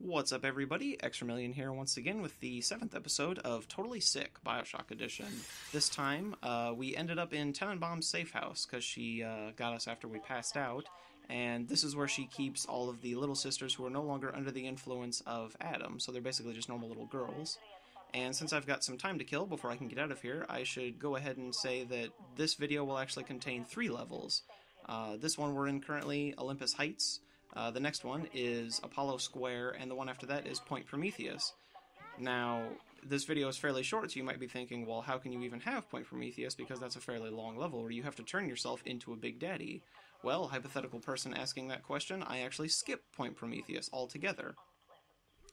What's up, everybody? Xtramillion here once again with the 7th episode of Totally Sick Bioshock Edition. This time, we ended up in Tenenbaum's safe house, because she got us after we passed out, and this is where she keeps all of the little sisters who are no longer under the influence of Adam, so they're basically just normal little girls. And since I've got some time to kill before I can get out of here, I should go ahead and say that this video will actually contain 3 levels. This one we're in currently, Olympus Heights. The next one is Apollo Square, and the one after that is Point Prometheus. Now, this video is fairly short, so you might be thinking, well, how can you even have Point Prometheus, because that's a fairly long level where you have to turn yourself into a Big Daddy. Well, hypothetical person asking that question, I actually skip Point Prometheus altogether.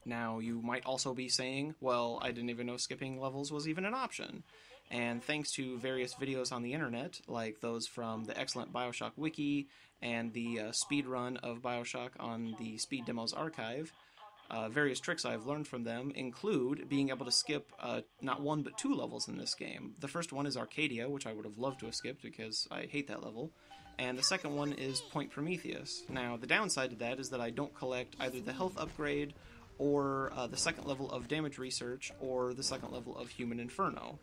Now, you might also be saying, well, I didn't even know skipping levels was even an option. And thanks to various videos on the internet, like those from the excellent Bioshock Wiki and the speedrun of Bioshock on the Speed Demos archive, various tricks I've learned from them include being able to skip not 1 but 2 levels in this game. The first one is Arcadia, which I would have loved to have skipped because I hate that level, and the second one is Point Prometheus. Now, the downside to that is that I don't collect either the health upgrade or the second level of damage research or the second level of Human Inferno.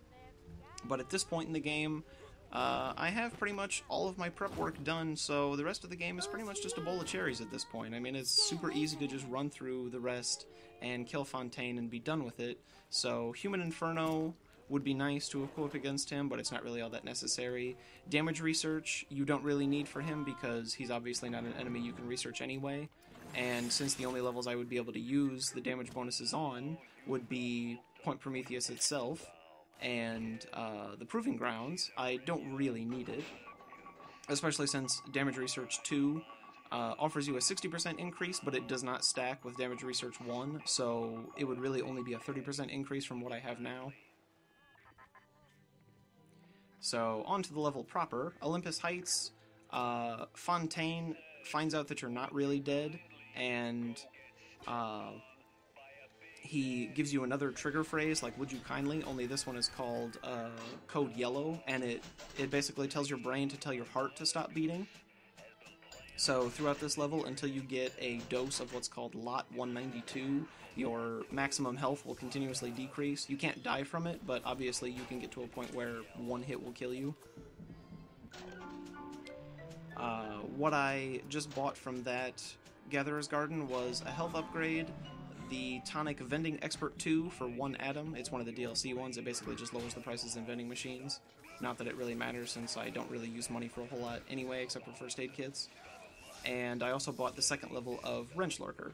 But at this point in the game, I have pretty much all of my prep work done, so the rest of the game is pretty much just a bowl of cherries at this point. I mean, it's super easy to just run through the rest and kill Fontaine and be done with it. So Human Inferno would be nice to equip against him, but it's not really all that necessary. Damage research you don't really need for him because he's obviously not an enemy you can research anyway. And since the only levels I would be able to use the damage bonuses on would be Point Prometheus itself, and the Proving Grounds, I don't really need it, especially since Damage Research 2 offers you a 60% increase, but it does not stack with Damage Research 1, so it would really only be a 30% increase from what I have now. So, on to the level proper. Olympus Heights, Fontaine finds out that you're not really dead, and he gives you another trigger phrase, like, would you kindly, only this one is called Code Yellow, and it basically tells your brain to tell your heart to stop beating. So throughout this level, until you get a dose of what's called Lot 192, your maximum health will continuously decrease. You can't die from it, but obviously you can get to a point where one hit will kill you. What I just bought from that Gatherer's Garden was a health upgrade, the Tonic Vending Expert 2 for 1 atom. It's one of the DLC ones. It basically just lowers the prices in vending machines. Not that it really matters since I don't really use money for a whole lot anyway, except for first aid kits. And I also bought the second level of Wrench Lurker.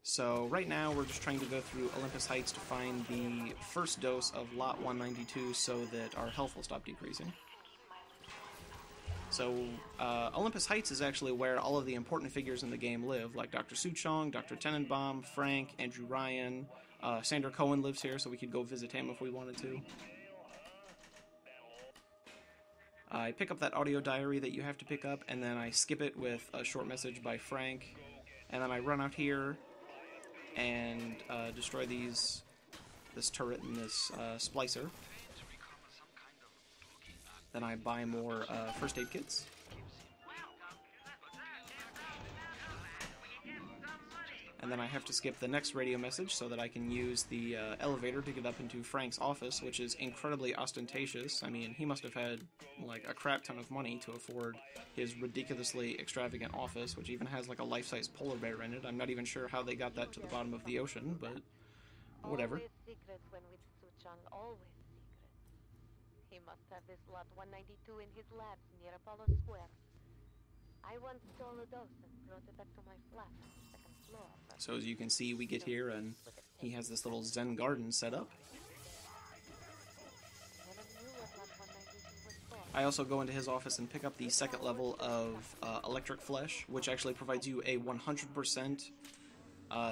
So right now we're just trying to go through Olympus Heights to find the first dose of Lot 192 so that our health will stop decreasing. So, Olympus Heights is actually where all of the important figures in the game live, like Dr. Suchong, Dr. Tenenbaum, Frank, Andrew Ryan. Sander Cohen lives here, so we could go visit him if we wanted to. I pick up that audio diary that you have to pick up, and then I skip it with a short message by Frank, and then I run out here and destroy this turret and this splicer. Then I buy more first aid kits. And then I have to skip the next radio message so that I can use the elevator to get up into Frank's office, which is incredibly ostentatious. I mean, he must have had like a crap ton of money to afford his ridiculously extravagant office, which even has like a life-size polar bear in it. I'm not even sure how they got that to the bottom of the ocean, but whatever. Always secret when with Suchong, always secret. He must have this Lot 192 in his labs near Apollo Square. I once stole a dose and brought it back to my flat on the second floor. So as you can see, we get here and he has this little Zen garden set up. Never knew what Lot 192 was for. I also go into his office and pick up the second level of Electric Flesh, which actually provides you a 100%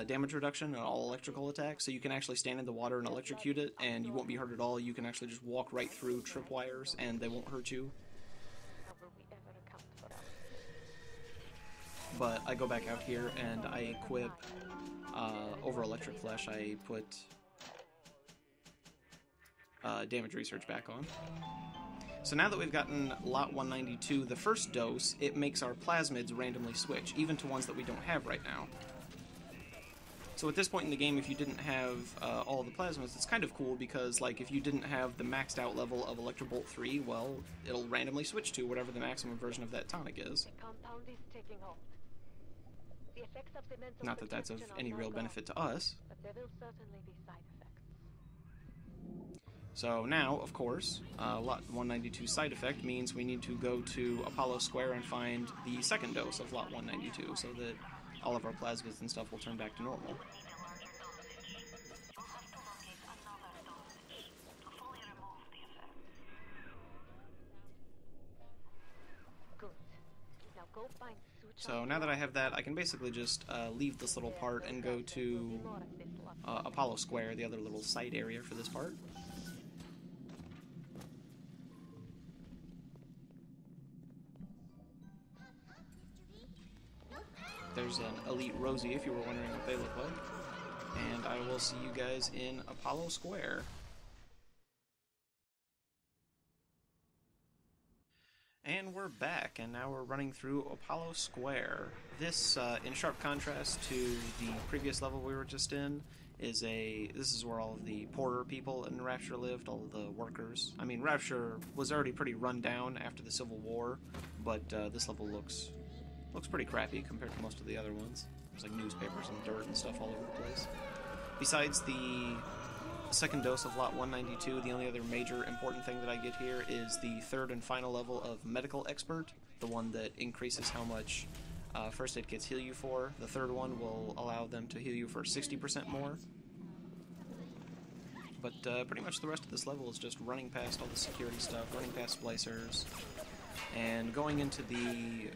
damage reduction on all electrical attacks, so you can actually stand in the water and electrocute it, and you won't be hurt at all. You can actually just walk right through tripwires, and they won't hurt you. How will we ever account for our But I go back out here, and I equip, over Electric Flesh, I put damage research back on. So now that we've gotten Lot 192, the first dose, it makes our plasmids randomly switch, even to ones that we don't have right now. So at this point in the game, if you didn't have all of the plasmids, it's kind of cool because, like, if you didn't have the maxed out level of Electrobolt 3, well, it'll randomly switch to whatever the maximum version of that tonic is. The compound is taking hold. The effects of the mental Not that that's of projection are any now real gone, benefit to us. but there will certainly be side effects. So now, of course, Lot 192 side effect means we need to go to Apollo Square and find the second dose of Lot 192 so that all of our plasmids and stuff will turn back to normal. Good. Now go find So now that I have that, I can basically just leave this little part and go to Apollo Square, the other little side area for this part. There's an Elite Rosie, if you were wondering what they look like. And I will see you guys in Apollo Square. And we're back, and now we're running through Apollo Square. This, in sharp contrast to the previous level we were just in, this is where all of the poorer people in Rapture lived, all of the workers. I mean, Rapture was already pretty run down after the Civil War, but this level looks pretty crappy compared to most of the other ones. There's like newspapers and dirt and stuff all over the place. Besides the second dose of Lot 192, the only other major important thing that I get here is the third and final level of Medical Expert, the one that increases how much first aid kits heal you for. The third one will allow them to heal you for 60% more. But pretty much the rest of this level is just running past all the security stuff, running past splicers, and going into the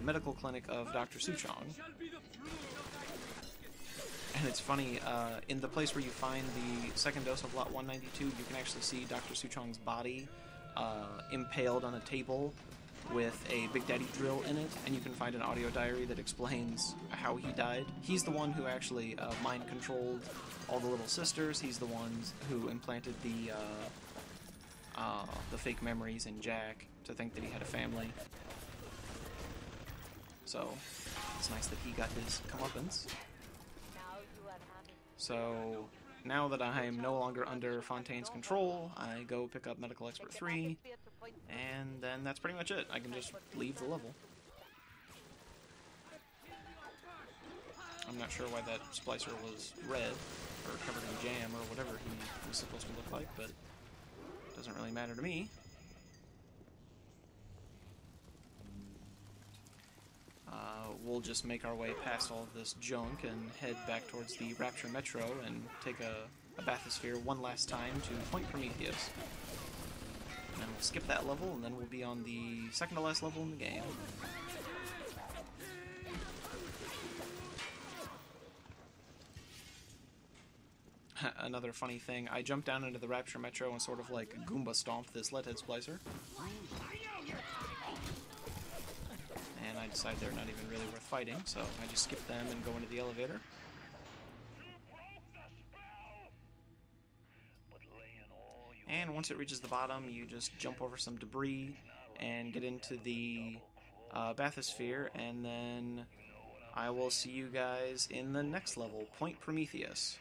medical clinic of Dr. Suchong. And it's funny, in the place where you find the second dose of Lot 192, you can actually see Dr. Suchong's body impaled on a table with a Big Daddy drill in it, and you can find an audio diary that explains how he died. He's the one who actually mind-controlled all the little sisters. He's the one who implanted the fake memories in Jack to think that he had a family. So, it's nice that he got his comeuppance. So, now that I am no longer under Fontaine's control, I go pick up Medical Expert 3, and then that's pretty much it. I can just leave the level. I'm not sure why that splicer was red, or covered in jam, or whatever he was supposed to look like, but it doesn't really matter to me. We'll just make our way past all of this junk and head back towards the Rapture Metro and take a bathysphere one last time to Point Prometheus. And then we'll skip that level, and then we'll be on the second to last level in the game. Another funny thing, I jumped down into the Rapture Metro and sort of like Goomba stomped this leadhead splicer. And I decided they're not even really worth fighting, so I just skip them and go into the elevator. And once it reaches the bottom, you just jump over some debris and get into the bathysphere, and then I will see you guys in the next level, Point Prometheus.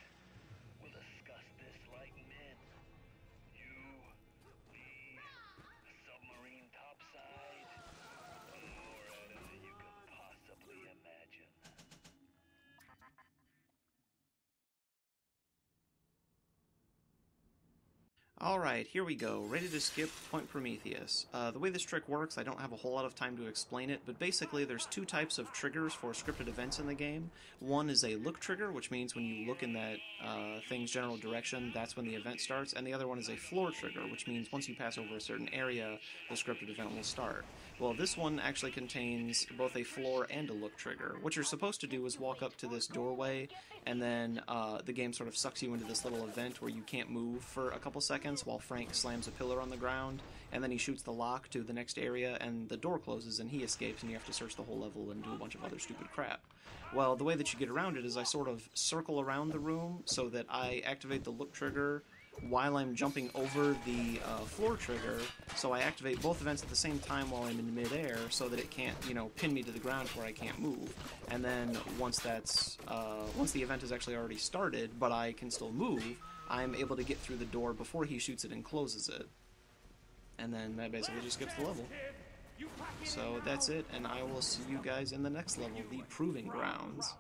Alright, here we go, ready to skip Point Prometheus. The way this trick works, I don't have a whole lot of time to explain it, but basically there's two types of triggers for scripted events in the game. One is a look trigger, which means when you look in that thing's general direction, that's when the event starts, and the other one is a floor trigger, which means once you pass over a certain area, the scripted event will start. Well, this one actually contains both a floor and a look trigger. What you're supposed to do is walk up to this doorway, and then the game sort of sucks you into this little event where you can't move for a couple seconds while Frank slams a pillar on the ground, and then he shoots the lock to the next area, and the door closes, and he escapes, and you have to search the whole level and do a bunch of other stupid crap. Well, the way that you get around it is I sort of circle around the room so that I activate the look trigger while I'm jumping over the floor trigger, so I activate both events at the same time while I'm in midair, so that it can't, you know, pin me to the ground where I can't move. And then once the event is actually already started, but I can still move, I'm able to get through the door before he shoots it and closes it. And then that basically just skips the level. So that's it, and I will see you guys in the next level, the Proving Grounds.